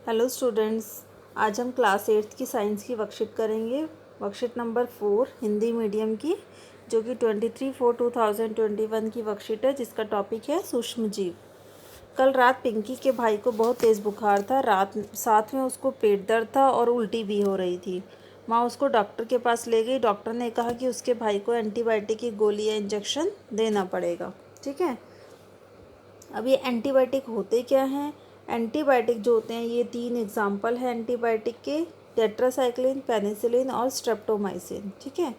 Hello students, आज हम class 8th की साइंस की वर्कशीट करेंगे। वर्कशीट नंबर 4 हिंदी मीडियम की, जो कि 23/4/2021 की वर्कशीट है, जिसका टॉपिक है सूक्ष्म जीव। कल रात पिंकी के भाई को बहुत तेज़ बुखार था। साथ में उसको पेट दर्द था और उल्टी भी हो रही थी। माँ उसको डॉक्टर के पास ले गई। डॉक्टर ने कहा कि उसके भाई को एंटीबायोटिक की गोली या इंजेक्शन देना पड़ेगा। ठीक है। अब ये एंटीबायोटिक होते क्या हैं? एंटीबायोटिक जो होते हैं, ये 3 एग्जाम्पल है एंटीबायोटिक के: टेट्रासाइक्लिन, पेनिसिलिन और स्ट्रेप्टोमाइसिन। ठीक है।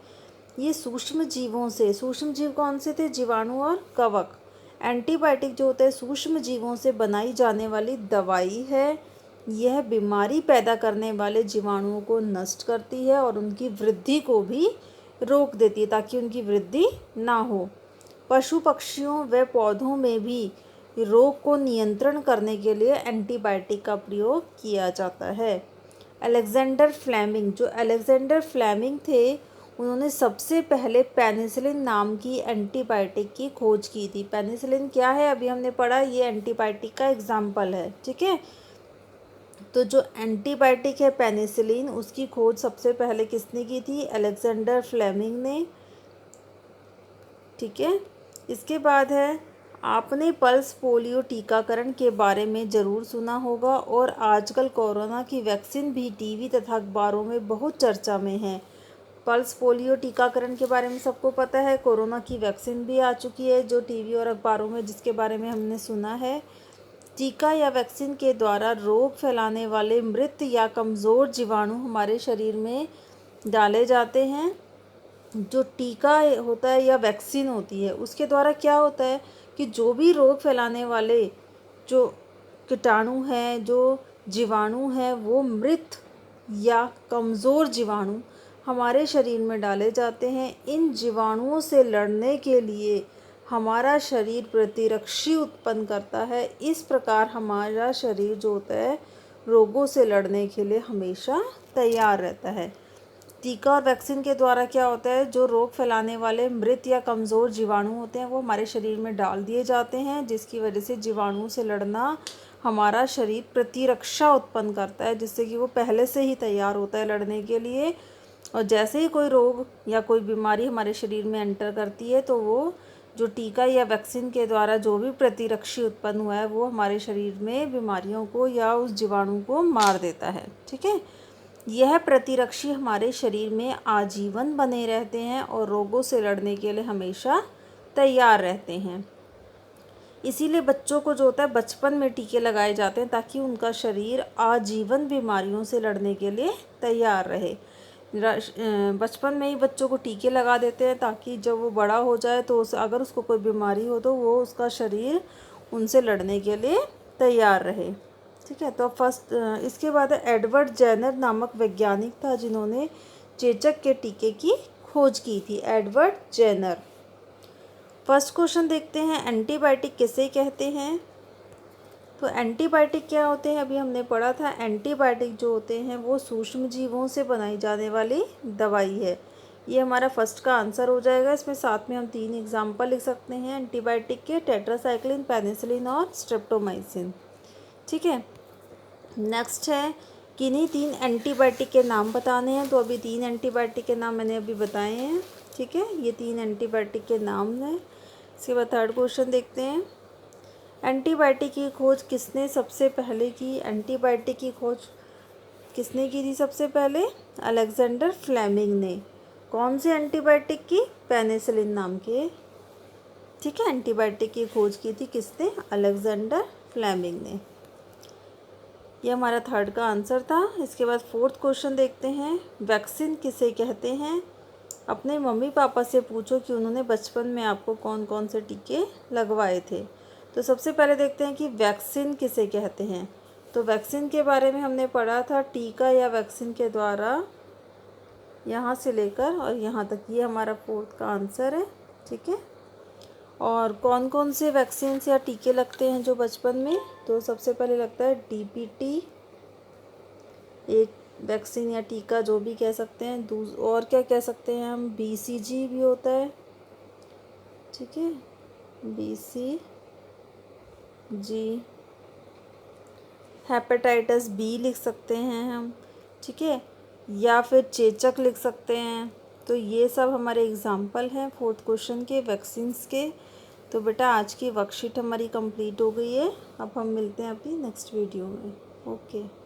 ये सूक्ष्म जीवों से, सूक्ष्म जीव कौन से थे? जीवाणु और कवक। एंटीबायोटिक जो होता है सूक्ष्म जीवों से बनाई जाने वाली दवाई है। यह बीमारी पैदा करने वाले जीवाणुओं को नष्ट करती है और उनकी वृद्धि को भी रोक देती है, ताकि उनकी वृद्धि ना हो। पशु पक्षियों व पौधों में भी रोग को नियंत्रण करने के लिए एंटीबायोटिक का प्रयोग किया जाता है। अलेक्जेंडर फ्लेमिंग थे, उन्होंने सबसे पहले पेनिसिलिन नाम की एंटीबायोटिक की खोज की थी। पेनिसिलिन क्या है? अभी हमने पढ़ा, ये एंटीबायोटिक का एग्जाम्पल है। ठीक है। तो जो एंटीबायोटिक है पेनिसिलिन, उसकी खोज सबसे पहले किसने की थी? अलेक्जेंडर फ्लेमिंग ने। ठीक है। इसके बाद है, आपने पल्स पोलियो टीकाकरण के बारे में ज़रूर सुना होगा, और आजकल कोरोना की वैक्सीन भी टीवी तथा अखबारों में बहुत चर्चा में है। पल्स पोलियो टीकाकरण के बारे में सबको पता है। कोरोना की वैक्सीन भी आ चुकी है, जो टीवी और अखबारों में, जिसके बारे में हमने सुना है। टीका या वैक्सीन के द्वारा रोग फैलाने वाले मृत या कमज़ोर जीवाणु हमारे शरीर में डाले जाते हैं। जो टीका होता है या वैक्सीन होती है, उसके द्वारा क्या होता है कि जो भी रोग फैलाने वाले जो कीटाणु हैं, जो जीवाणु हैं, वो मृत या कमज़ोर जीवाणु हमारे शरीर में डाले जाते हैं। इन जीवाणुओं से लड़ने के लिए हमारा शरीर प्रतिरक्षी उत्पन्न करता है। इस प्रकार हमारा शरीर जो होता है रोगों से लड़ने के लिए हमेशा तैयार रहता है। टीका और वैक्सीन के द्वारा क्या होता है, जो रोग फैलाने वाले मृत या कमज़ोर जीवाणु होते हैं वो हमारे शरीर में डाल दिए जाते हैं, जिसकी वजह से जीवाणुओं से लड़ना हमारा शरीर प्रतिरक्षा उत्पन्न करता है, जिससे कि वो पहले से ही तैयार होता है लड़ने के लिए। और जैसे ही कोई रोग या कोई बीमारी हमारे शरीर में एंटर करती है, तो वो जो टीका या वैक्सीन के द्वारा जो भी प्रतिरक्षी उत्पन्न हुआ है, वो हमारे शरीर में बीमारियों को या उस जीवाणु को मार देता है। ठीक है। यह प्रतिरक्षी हमारे शरीर में आजीवन बने रहते हैं और रोगों से लड़ने के लिए हमेशा तैयार रहते हैं। इसीलिए बच्चों को जो होता है बचपन में टीके लगाए जाते हैं, ताकि उनका शरीर आजीवन बीमारियों से लड़ने के लिए तैयार रहे। बचपन में ही बच्चों को टीके लगा देते हैं, ताकि जब वो बड़ा हो जाए तो अगर उसको कोई बीमारी हो तो वो उसका शरीर उनसे लड़ने के लिए तैयार रहे। ठीक है। तो फर्स्ट इसके बाद एडवर्ड जेनर नामक वैज्ञानिक था, जिन्होंने चेचक के टीके की खोज की थी। Edward Jenner. फर्स्ट क्वेश्चन देखते हैं, एंटीबायोटिक किसे कहते हैं? तो एंटीबायोटिक क्या होते हैं? अभी हमने पढ़ा था, एंटीबायोटिक जो होते हैं वो सूक्ष्म जीवों से बनाई जाने वाली दवाई है। ये हमारा फर्स्ट का आंसर हो जाएगा। इसमें साथ में हम 3 एग्जाम्पल लिख सकते हैं एंटीबायोटिक के: टेट्रासाइक्लिन, पेनिसिलिन और स्ट्रेप्टोमाइसिन। ठीक है। नेक्स्ट है, किन्हीं 3 एंटीबायोटिक के नाम बताने हैं। तो अभी 3 एंटीबायोटिक के नाम मैंने अभी बताए हैं। ठीक है। ये 3 एंटीबायोटिक के नाम हैं। इसके बाद थर्ड क्वेश्चन देखते हैं, एंटीबायोटिक की खोज किसने सबसे पहले की? एंटीबायोटिक की खोज किसने की थी सबसे पहले? अलेक्जेंडर फ्लेमिंग ने। कौन से एंटीबायोटिक की? पेनिसिलिन नाम के। ठीक है। एंटीबायोटिक की खोज की थी किसने? अलेक्जेंडर फ्लेमिंग ने। ये हमारा थर्ड का आंसर था। इसके बाद फोर्थ क्वेश्चन देखते हैं, वैक्सीन किसे कहते हैं? अपने मम्मी पापा से पूछो कि उन्होंने बचपन में आपको कौन कौन से टीके लगवाए थे। तो सबसे पहले देखते हैं कि वैक्सीन किसे कहते हैं। तो वैक्सीन के बारे में हमने पढ़ा था, टीका या वैक्सीन के द्वारा यहाँ से लेकर और यहाँ तक, ये हमारा फोर्थ का आंसर है। ठीक है। और कौन कौन से वैक्सीन या टीके लगते हैं जो बचपन में? तो सबसे पहले लगता है डीपीटी, एक वैक्सीन या टीका जो भी कह सकते हैं। और क्या कह सकते हैं हम? बीसीजी भी होता है। ठीक है। बीसीजी। हेपेटाइटिस बी लिख सकते हैं हम, ठीक है, या फिर चेचक लिख सकते हैं। तो ये सब हमारे एग्जाम्पल हैं 4th क्वेश्चन के वैक्सीन्स के। तो बेटा आज की वर्कशीट हमारी कंप्लीट हो गई है। अब हम मिलते हैं अपनी नेक्स्ट वीडियो में। ओके।